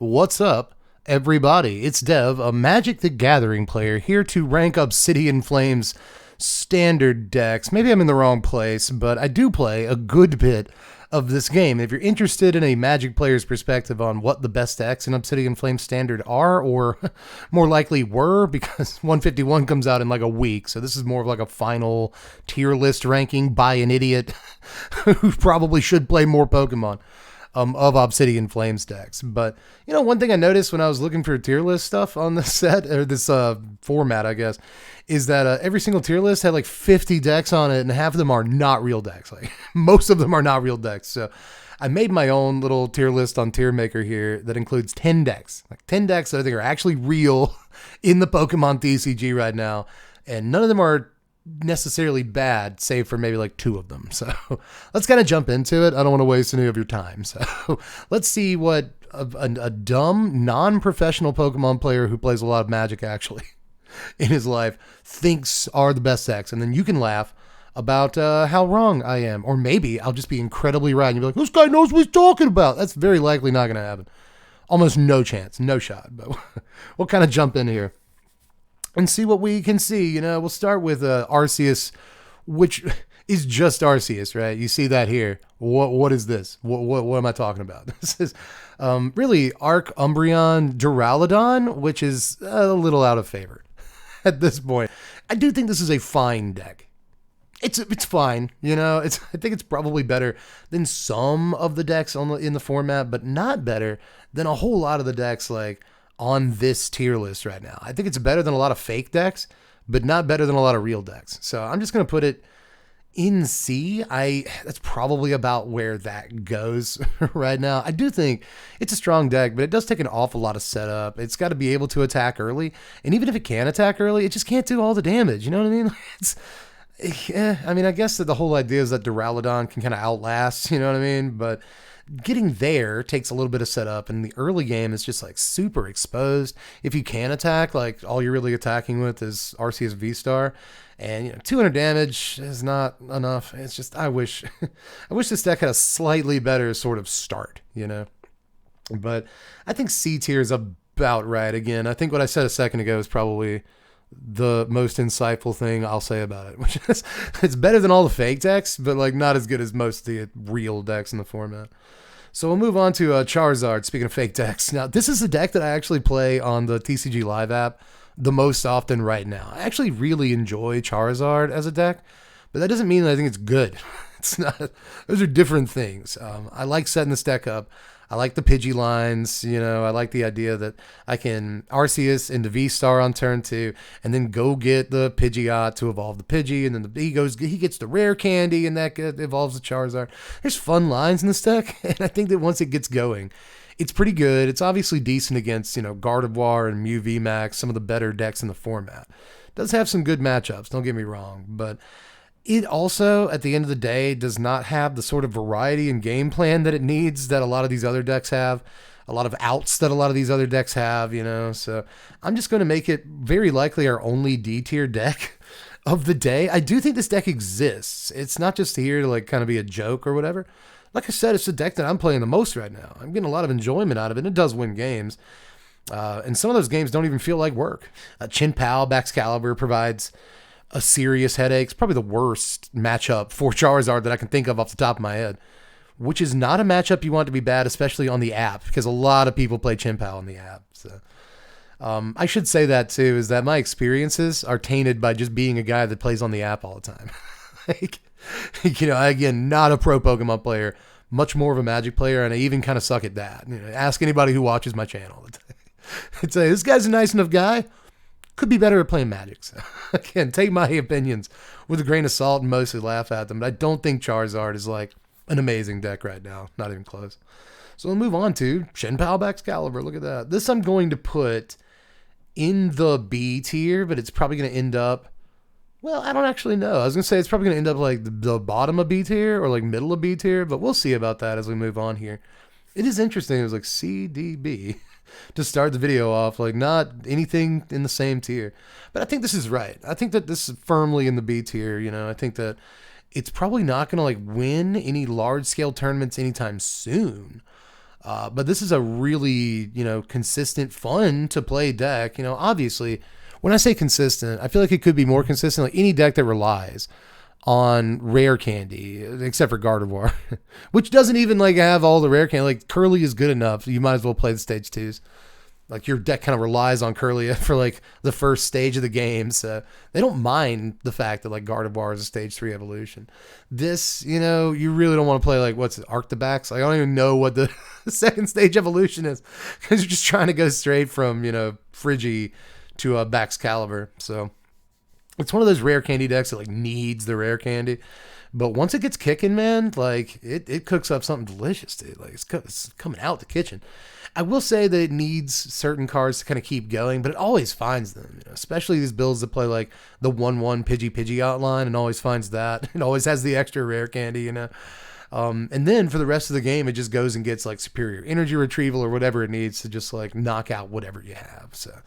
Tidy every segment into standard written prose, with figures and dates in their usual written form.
What's up, everybody? It's Dev, a Magic the Gathering player, here to rank Obsidian Flames standard decks. Maybe I'm in the wrong place, but I do play a good bit of this game. If you're interested in a Magic player's perspective on what the best decks in Obsidian Flames standard are, or more likely were, because 151 comes out in like a week, so this is more of like a final tier list ranking by an idiot who probably should play more Pokemon. Of Obsidian Flames decks. But, you know, one thing I noticed when I was looking for tier list stuff on this set, or this format, I guess, is that every single tier list had like 50 decks on it, and half of them are not real decks. Like, most of them are not real decks. So I made my own little tier list on Tier Maker here that includes 10 decks. Like 10 decks that I think are actually real in the Pokemon TCG right now. And none of them are necessarily bad, save for maybe like 2 of them. So let's kind of jump into it. I don't want to waste any of your time. So let's see what a dumb, non-professional Pokemon player who plays a lot of Magic actually in his life thinks are the best decks. And then you can laugh about how wrong I am. Or maybe I'll just be incredibly right. And you'll be like, this guy knows what he's talking about. That's very likely not going to happen. Almost no chance, no shot. But we'll kind of jump in here and see what we can see. You know, we'll start with Arceus, which is just Arceus, right? You see that here. What is this? What am I talking about? This is really Arc Umbreon Duraludon, which is a little out of favor at this point. I do think this is a fine deck. It's fine, you know. I think it's probably better than some of the decks in the format, but not better than a whole lot of the decks like on this tier list right now. I think it's better than a lot of fake decks, but not better than a lot of real decks. So I'm just going to put it in C. That's probably about where that goes right now. I do think it's a strong deck, but it does take an awful lot of setup. It's got to be able to attack early. And even if it can attack early, it just can't do all the damage. You know what I mean? I mean, I guess that the whole idea is that Duraludon can kind of outlast, you know what I mean? But getting there takes a little bit of setup, and the early game is just like super exposed. If you can attack, like all you're really attacking with is Arceus VSTAR, and 200 damage is not enough. It's just I wish this deck had a slightly better sort of start, you know. But I think C tier is about right. Again, I think what I said a second ago is probably the most insightful thing I'll say about it, which is it's better than all the fake decks, but like not as good as most of the real decks in the format. So we'll move on to Charizard. Speaking of fake decks, now this is a deck that I actually play on the TCG Live app the most often right now. I actually really enjoy Charizard as a deck, but that doesn't mean that I think it's good. It's not. Those are different things. I like setting this deck up. I like the Pidgey lines, you know, I like the idea that I can Arceus into V-Star on turn 2 and then go get the Pidgeot to evolve the Pidgey, and then he gets the rare candy and that evolves the Charizard. There's fun lines in this deck, and I think that once it gets going, it's pretty good. It's obviously decent against, Gardevoir and Mew VMAX, some of the better decks in the format. It does have some good matchups, don't get me wrong, but it also, at the end of the day, does not have the sort of variety and game plan that it needs that a lot of these other decks have. A lot of outs that a lot of these other decks have, So I'm just going to make it very likely our only D tier deck of the day. I do think this deck exists. It's not just here to like kind of be a joke or whatever. Like I said, it's the deck that I'm playing the most right now. I'm getting a lot of enjoyment out of it, and it does win games. And some of those games don't even feel like work. Chien-Pao Baxcalibur provides a serious headache. It's probably the worst matchup for Charizard that I can think of off the top of my head, which is not a matchup you want to be bad, especially on the app, because a lot of people play Chien-Pao on the app. So I should say that too, is that my experiences are tainted by just being a guy that plays on the app all the time. Again, not a pro Pokemon player, much more of a Magic player, and I even kind of suck at that. Ask anybody who watches my channel. I'd say, this guy's a nice enough guy. Could be better at playing Magic. So, again, take my opinions with a grain of salt and mostly laugh at them. But I don't think Charizard is like an amazing deck right now. Not even close. So we'll move on to Chien-Pao Baxcalibur. Look at that. This I'm going to put in the B tier, but it's probably going to end up, well, I don't actually know. I was going to say it's probably going to end up like the bottom of B tier or like middle of B tier, but we'll see about that as we move on here. It is interesting. It was like C, D, B. To start the video off, like not anything in the same tier. But I think this is right. I think that this is firmly in the B tier. I think that it's probably not going to like win any large scale tournaments anytime soon. But this is a really, consistent, fun to play deck. Obviously, when I say consistent, I feel like it could be more consistent. Like any deck that relies on rare candy, except for Gardevoir, which doesn't even like have all the rare candy. Like Curly is good enough. You might as well play the stage 2s. Like your deck kind of relies on Curly for like the first stage of the game. So they don't mind the fact that like Gardevoir is a stage 3 evolution. This, you really don't want to play like, what's it, Arctibax? Like I don't even know what the second stage evolution is because you're just trying to go straight from, Frigi to Baxcalibur. So it's one of those rare candy decks that like needs the rare candy. But once it gets kicking, man, like it cooks up something delicious, dude. Like it's coming out the kitchen. I will say that it needs certain cards to kind of keep going, but it always finds them, especially these builds that play like the 1/1 Pidgey outline and always finds that. It always has the extra rare candy, And then for the rest of the game, it just goes and gets like superior energy retrieval or whatever it needs to just like knock out whatever you have. So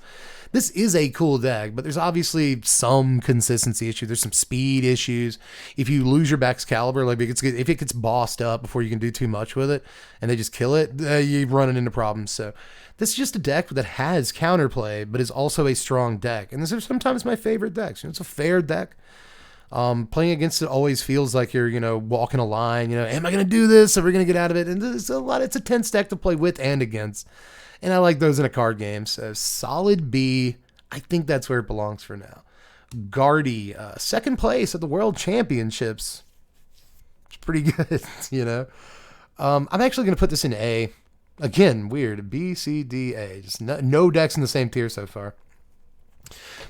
this is a cool deck, but there's obviously some consistency issue. There's some speed issues. If you lose your Baxcalibur, like if it gets bossed up before you can do too much with it and they just kill it, you're running into problems. So this is just a deck that has counterplay, but is also a strong deck. And this is sometimes my favorite decks. It's a fair deck. Playing against it always feels like you're, walking a line, am I going to do this? Are we going to get out of it? And it's a tense deck to play with and against. And I like those in a card game. So solid B. I think that's where it belongs for now. Guardy, second place at the World Championships. It's pretty good, I'm actually going to put this in A. Again, weird. B, C, D, A. Just no decks in the same tier so far.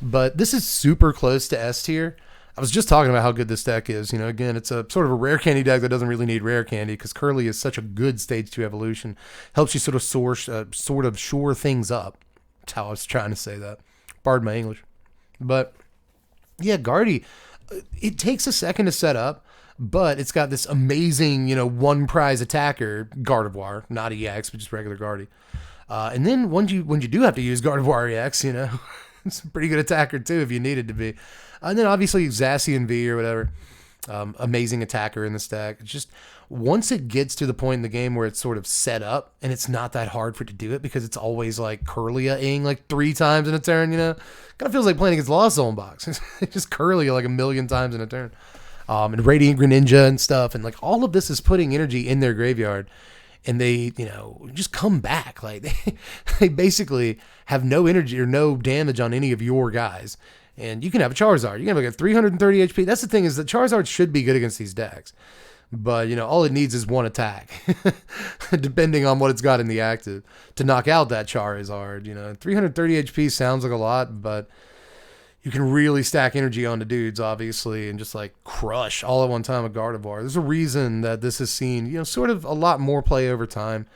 But this is super close to S tier. I was just talking about how good this deck is. Again, it's a sort of a rare candy deck that doesn't really need rare candy because Curly is such a good stage 2 evolution. Helps you sort of shore things up. That's how I was trying to say that. Pardon my English. But yeah, Guardy, it takes a second to set up, but it's got this amazing, one prize attacker, Gardevoir, not EX, but just regular Guardy. And then when you do have to use Gardevoir EX, it's a pretty good attacker too if you needed to be. And then obviously Zacian V or whatever, amazing attacker in this deck. It's just once it gets to the point in the game where it's sort of set up and it's not that hard for it to do it because it's always like Curlia-ing like 3 times in a turn, kind of feels like playing against Lost Zone Box. It's just Curlia like a million times in a turn. And Radiant Greninja and stuff. And like all of this is putting energy in their graveyard. And they, just come back. Like they basically have no energy or no damage on any of your guys. And you can have a Charizard. You can have like a 330 HP. That's the thing is that Charizard should be good against these decks. But, all it needs is one attack, depending on what it's got in the active, to knock out that Charizard. 330 HP sounds like a lot, but you can really stack energy onto dudes, obviously, and just like crush all at one time with Gardevoir. There's a reason that this has seen, sort of a lot more play over time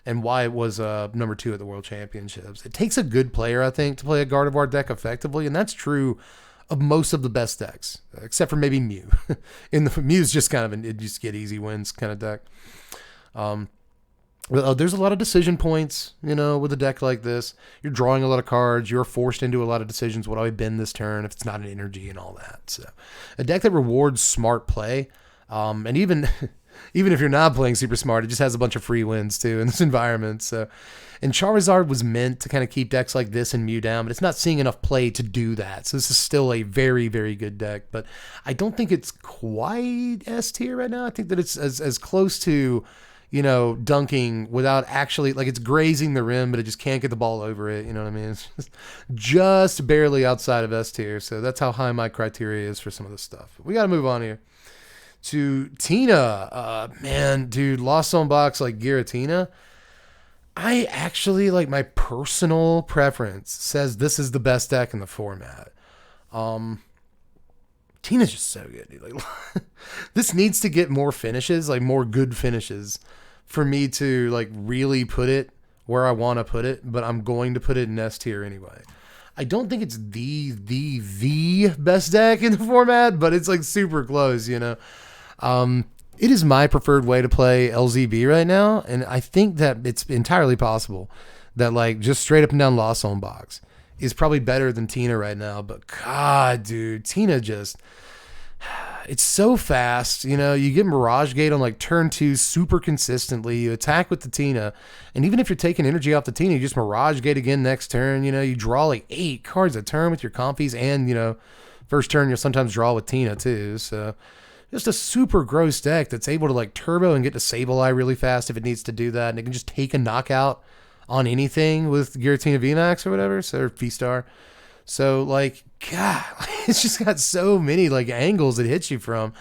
and why it was number 2 at the World Championships. It takes a good player, I think, to play a Gardevoir deck effectively, and that's true of most of the best decks, except for maybe Mew. Mew's just kind of it just get easy wins kind of deck. There's a lot of decision points, with a deck like this. You're drawing a lot of cards. You're forced into a lot of decisions. What do I bend this turn if it's not an energy and all that? So a deck that rewards smart play. And even if you're not playing super smart, it just has a bunch of free wins too in this environment. So, and Charizard was meant to kind of keep decks like this and Mew down, but it's not seeing enough play to do that. So this is still a very, very good deck, but I don't think it's quite S tier right now. I think that it's as close to, dunking without actually, like it's grazing the rim, but it just can't get the ball over it. You know what I mean? It's just barely outside of S tier. So that's how high my criteria is for some of this stuff. We got to move on here to Tina. Man, dude, Lost Zone Box like Giratina. I actually, like, my personal preference says this is the best deck in the format. Tina's just so good, dude. Like, this needs to get more finishes, like more good finishes, for me to like really put it where I want to put it. But I'm going to put it in S tier anyway. I don't think it's the best deck in the format, but it's like super close, It is my preferred way to play LZB right now, and I think that it's entirely possible that like just straight up and down Lost Zone Box is probably better than Tina right now. But God, dude, Tina just it's so fast. You know, you get Mirage Gate on like turn 2 super consistently. You attack with the Tina, and even if you're taking energy off the Tina, you just Mirage Gate again next turn. You know, you draw like 8 cards a turn with your compies, and you know, first turn you'll sometimes draw with Tina too. So just a super gross deck that's able to like turbo and get to Sableye really fast if it needs to do that, and it can just take a knockout on anything with Giratina VMAX or whatever, so or VSTAR. So like, God, it's just got so many like angles it hits you from.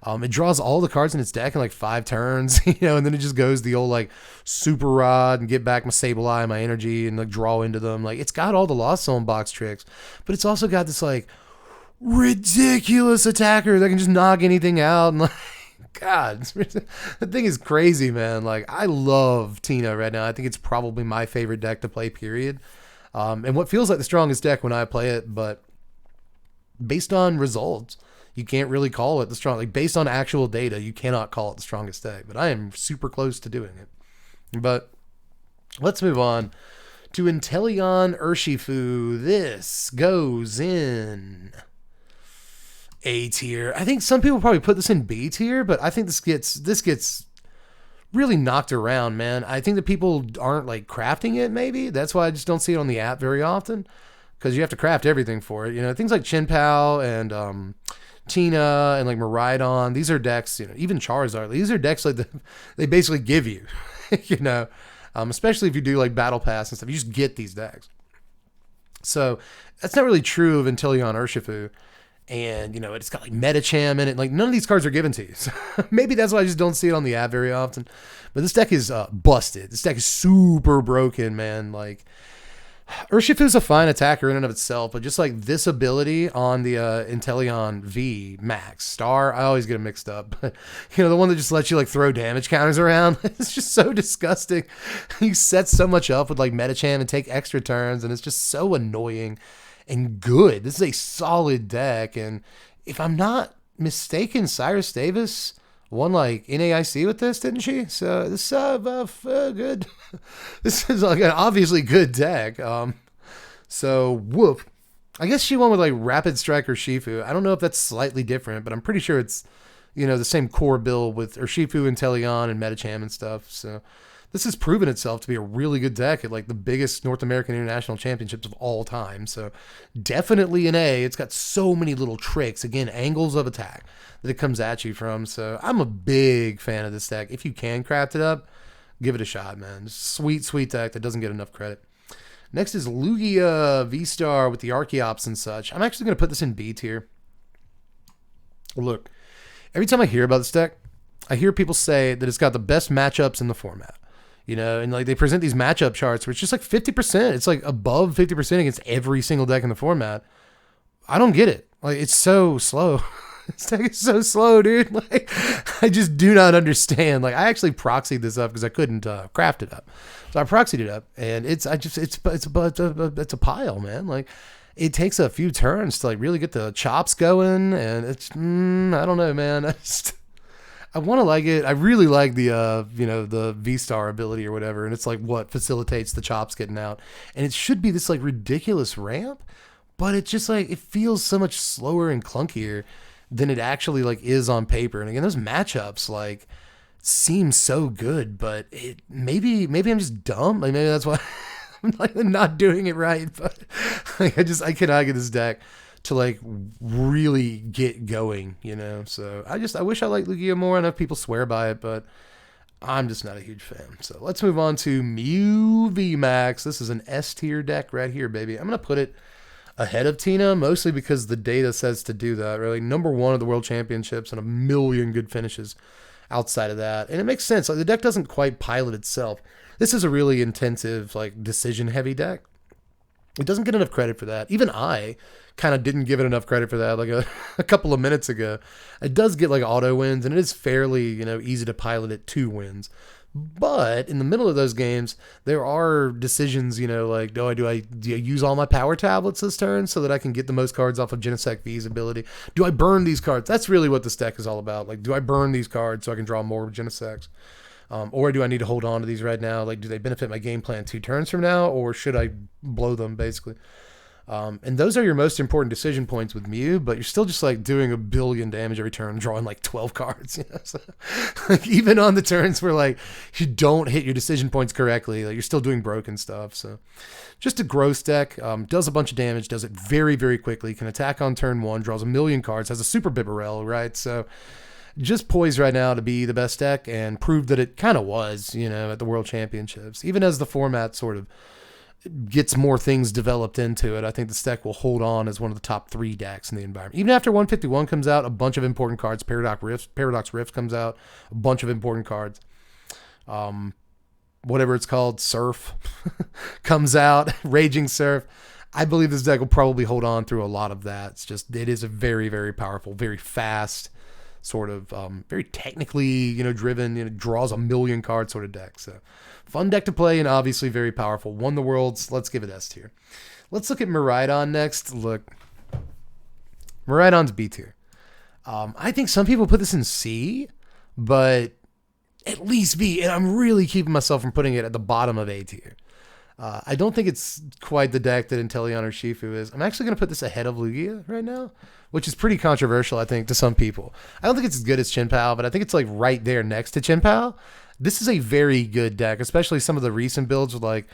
It draws all the cards in its deck in like 5 turns, you know, and then it just goes the old like super rod and get back my Sableye and my energy and like draw into them. Like it's got all the Lost Zone box tricks, but it's also got this like ridiculous attacker that can just knock anything out. And like, God, that thing is crazy, man. Like I love Tina right now. I think it's probably my favorite deck to play, period. And what feels like the strongest deck when I play it, but based on results, you can't really call it the strong. Like based on actual data, you cannot call it the strongest deck. But I am super close to doing it. But let's move on to Inteleon Urshifu. This goes in A tier. I think some people probably put this in B tier, but I think this gets really knocked around, man. I think that people aren't like crafting it, maybe. That's why I just don't see it on the app very often, because you have to craft everything for it. You know, things like Chien-Pao and Tina and like Miraidon, these are decks, you know, even Charizard, these are decks like they basically give you, you know, especially if you do like Battle Pass and stuff, you just get these decks. So that's not really true of Inteleon Urshifu. And, you know, it's got like Medicham in it. Like, none of these cards are given to you. So maybe that's why I just don't see it on the app very often. But this deck is busted. This deck is super broken, man. Like, Urshifu is a fine attacker in and of itself, but just like this ability on the Inteleon VMAX S-tier, I always get them mixed up. But, you know, the one that just lets you like throw damage counters around, it's just so disgusting. You set so much up with like Medicham and take extra turns, and it's just so annoying. And good. This is a solid deck, and if I'm not mistaken, Cyrus Davis won like NAIC with this, didn't she? So this good. This is like an obviously good deck. So whoop. I guess she won with like Rapid Strike Urshifu. I don't know if that's slightly different, but I'm pretty sure it's, you know, the same core build with Urshifu, Inteleon, and Medicham and stuff. So this has proven itself to be a really good deck at like the biggest North American International Championships of all time. So definitely an A. It's got so many little tricks, again, angles of attack that it comes at you from. So I'm a big fan of this deck. If you can craft it up, give it a shot, man. Sweet, sweet deck that doesn't get enough credit. Next is Lugia VSTAR with the Arceus and such. I'm actually going to put this in B tier. Look, every time I hear about this deck, I hear people say that it's got the best matchups in the format. You know, and like they present these matchup charts where it's just like 50%. It's like above 50% against every single deck in the format. I don't get it. Like, it's so slow. This deck is so slow, dude. Like, I just do not understand. Like, I actually proxied this up because I couldn't craft it up. So I proxied it up, and it's a pile, man. Like, it takes a few turns to like really get the chops going, and it's I don't know, man. I want to like it. I really like the, you know, the VSTAR ability or whatever. And it's like what facilitates the chops getting out. And it should be this like ridiculous ramp, but it just like, it feels so much slower and clunkier than it actually like is on paper. And again, those matchups like seem so good, but maybe I'm just dumb. Like maybe that's why I'm like not doing it right. But like, I cannot get this deck to like really get going, you know. So I wish I liked Lugia more. I know people swear by it, but I'm just not a huge fan. So let's move on to Mew VMAX. This is an S tier deck right here, baby. I'm gonna put it ahead of Tina, mostly because the data says to do that. Really, number 1 of the World Championships and a million good finishes outside of that, and it makes sense. Like the deck doesn't quite pilot itself. This is a really intensive, like decision heavy deck. It doesn't get enough credit for that. Even I kind of didn't give it enough credit for that like a couple of minutes ago. It does get like auto wins, and it is fairly, you know, easy to pilot it to wins. But in the middle of those games, there are decisions, you know, like, do I use all my power tablets this turn so that I can get the most cards off of Genesect V's ability? Do I burn these cards? That's really what this deck is all about. Like, do I burn these cards so I can draw more Genesects? Or do I need to hold on to these right now? Like, do they benefit my game plan 2 turns from now, or should I blow them, basically? And those are your most important decision points with Mew, but you're still just like doing a billion damage every turn, drawing like 12 cards. You know? So, like, even on the turns where like you don't hit your decision points correctly, like you're still doing broken stuff. So just a gross deck, does a bunch of damage, does it very, very quickly, can attack on turn 1, draws a million cards, has a super Bibarel, right? So just poised right now to be the best deck and proved that it kind of was, you know, at the World Championships. Even as the format sort of gets more things developed into it, I think this deck will hold on as one of the top 3 decks in the environment. Even after 151 comes out, a bunch of important cards. Paradox Rift comes out, a bunch of important cards. Whatever it's called, Surf comes out, Raging Surf. I believe this deck will probably hold on through a lot of that. It is a very, very powerful, very fast, sort of very technically, you know, driven, you know, draws a million card sort of deck. So fun deck to play and obviously very powerful. Won the Worlds. Let's give it S tier. Let's look at Miraidon next. Look, Miraidon's B tier. I think some people put this in C, but at least B, and I'm really keeping myself from putting it at the bottom of A tier. I don't think it's quite the deck that Inteleon Urshifu is. I'm actually going to put this ahead of Lugia right now, which is pretty controversial, I think, to some people. I don't think it's as good as Chien-Pao, but I think it's like right there next to Chien-Pao. This is a very good deck, especially some of the recent builds with like,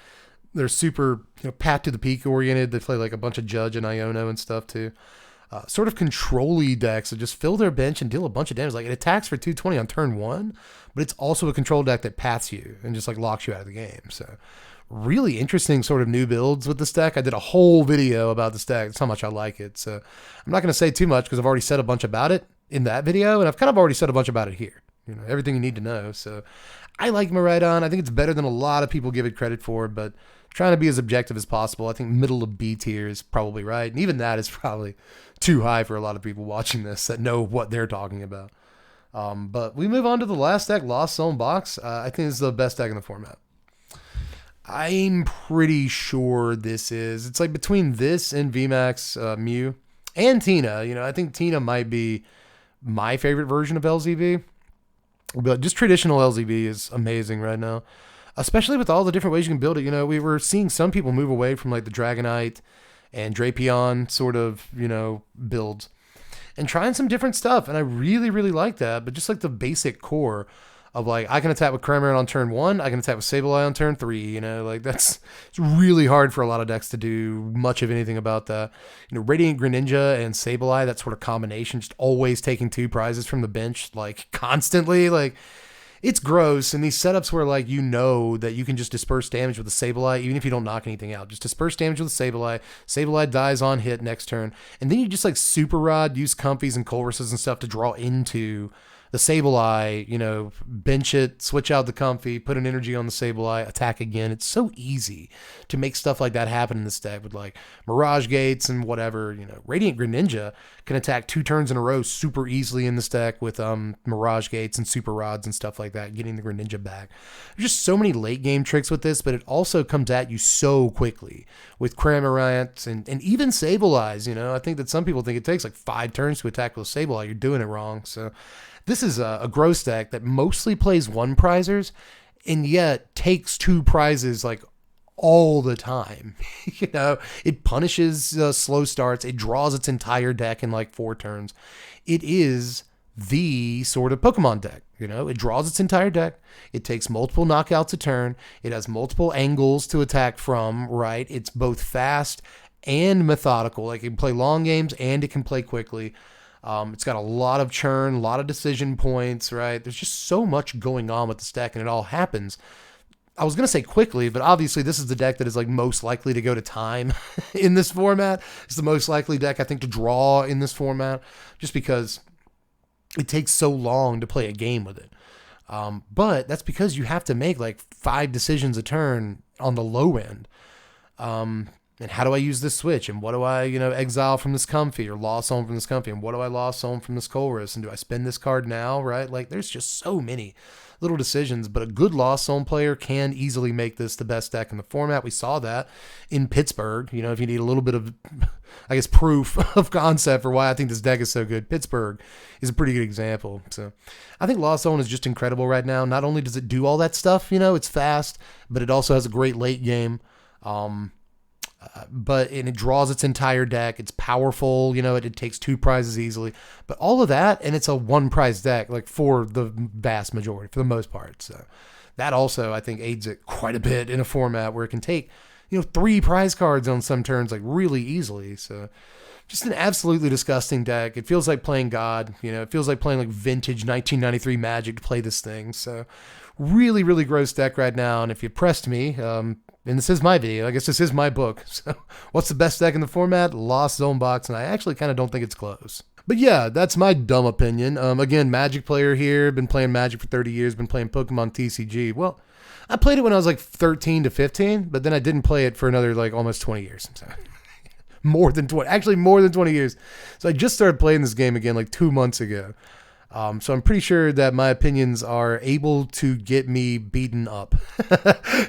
they're super, you know, path to the peak oriented. They play like a bunch of Judge and Iono and stuff too. Sort of control-y decks that just fill their bench and deal a bunch of damage. Like it attacks for 220 on turn 1, but it's also a control deck that paths you and just like locks you out of the game. So really interesting sort of new builds with this deck. I did a whole video about this deck. That's how much I like it. So I'm not going to say too much because I've already said a bunch about it in that video, and I've kind of already said a bunch about it here. You know, everything you need to know. So I like Miraidon. I think it's better than a lot of people give it credit for, but trying to be as objective as possible. I think middle of B tier is probably right. And even that is probably too high for a lot of people watching this that know what they're talking about. But we move on to the last deck, Lost Zone Box. I think this is the best deck in the format. I'm pretty sure this is. It's like between this and VMAX Mew and Tina. You know, I think Tina might be my favorite version of LZB. But just traditional LZB is amazing right now, especially with all the different ways you can build it. You know, we were seeing some people move away from like the Dragonite and Drapion sort of, you know, builds and trying some different stuff. And I really, really like that. But just like the basic core of like, I can attack with Cramorant on turn 1. I can attack with Sableye on turn 3. You know, like it's really hard for a lot of decks to do much of anything about that. You know, Radiant Greninja and Sableye, that sort of combination, just always taking 2 prizes from the bench, like constantly, like it's gross. And these setups where like, you know, that you can just disperse damage with a Sableye, even if you don't knock anything out, just disperse damage with a Sableye. Sableye dies on hit next turn. And then you just like Super Rod, use Comfies and Colruses and stuff to draw into the Sableye, you know, bench it, switch out the Comfy, put an energy on the Sableye, attack again. It's so easy to make stuff like that happen in this deck with like Mirage Gates and whatever. You know, Radiant Greninja can attack 2 turns in a row super easily in this deck with Mirage Gates and Super Rods and stuff like that, getting the Greninja back. There's just so many late game tricks with this, but it also comes at you so quickly with Cramorant and even Sableyes. You know, I think that some people think it takes like 5 turns to attack with Sableye. You're doing it wrong. So this is a gross deck that mostly plays 1 prizers and yet takes 2 prizes like all the time. You know, it punishes slow starts. It draws its entire deck in like 4 turns. It is the sort of Pokemon deck. You know, it draws its entire deck. It takes multiple knockouts a turn. It has multiple angles to attack from, right? It's both fast and methodical. Like it can play long games and it can play quickly. It's got a lot of churn, a lot of decision points, right? There's just so much going on with this deck, and it all happens. I was going to say quickly, but obviously this is the deck that is like most likely to go to time in this format. It's the most likely deck, I think, to draw in this format, just because it takes so long to play a game with it. But that's because you have to make like 5 decisions a turn on the low end. And how do I use this switch? And what do I, you know, exile from this Comfy or lost home from this Comfy? And what do I lost home from this Colress? And do I spend this card now, right? Like there's just so many little decisions, but a good lost zone player can easily make this the best deck in the format. We saw that in Pittsburgh. You know, if you need a little bit of, I guess, proof of concept for why I think this deck is so good, Pittsburgh is a pretty good example. So I think lost zone is just incredible right now. Not only does it do all that stuff, you know, it's fast, but it also has a great late game. and it draws its entire deck. It's powerful, you know, it takes 2 prizes easily. But all of that, and it's a 1 prize deck, like for the vast majority, for the most part. So that also, I think, aids it quite a bit in a format where it can take, you know, 3 prize cards on some turns, like really easily. So just an absolutely disgusting deck. It feels like playing God, you know, it feels like playing like vintage 1993 Magic to play this thing. So really, really gross deck right now. And if you pressed me, and this is my video, I guess this is my book. So what's the best deck in the format? Lost Zone Box, and I actually kind of don't think it's close. But yeah, that's my dumb opinion. Again, Magic player here, been playing Magic for 30 years, been playing Pokemon TCG. Well, I played it when I was like 13 to 15, but then I didn't play it for another like almost 20 years. So more than 20 years. So I just started playing this game again like 2 months ago. So I'm pretty sure that my opinions are able to get me beaten up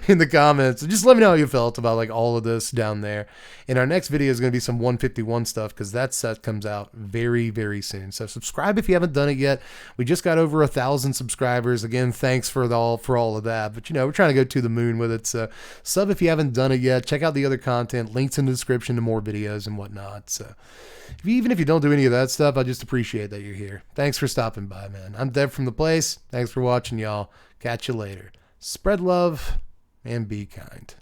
in the comments. So just let me know how you felt about like all of this down there. And our next video is going to be some 151 stuff because that set comes out very, very soon. So subscribe if you haven't done it yet. We just got over 1,000 subscribers. Again, thanks for all of that. But you know, we're trying to go to the moon with it. So sub if you haven't done it yet. Check out the other content. Links in the description to more videos and whatnot. So even if you don't do any of that stuff, I just appreciate that you're here. Thanks for stopping by, man. I'm Dev from The Place. Thanks for watching, y'all. Catch you later. Spread love and be kind.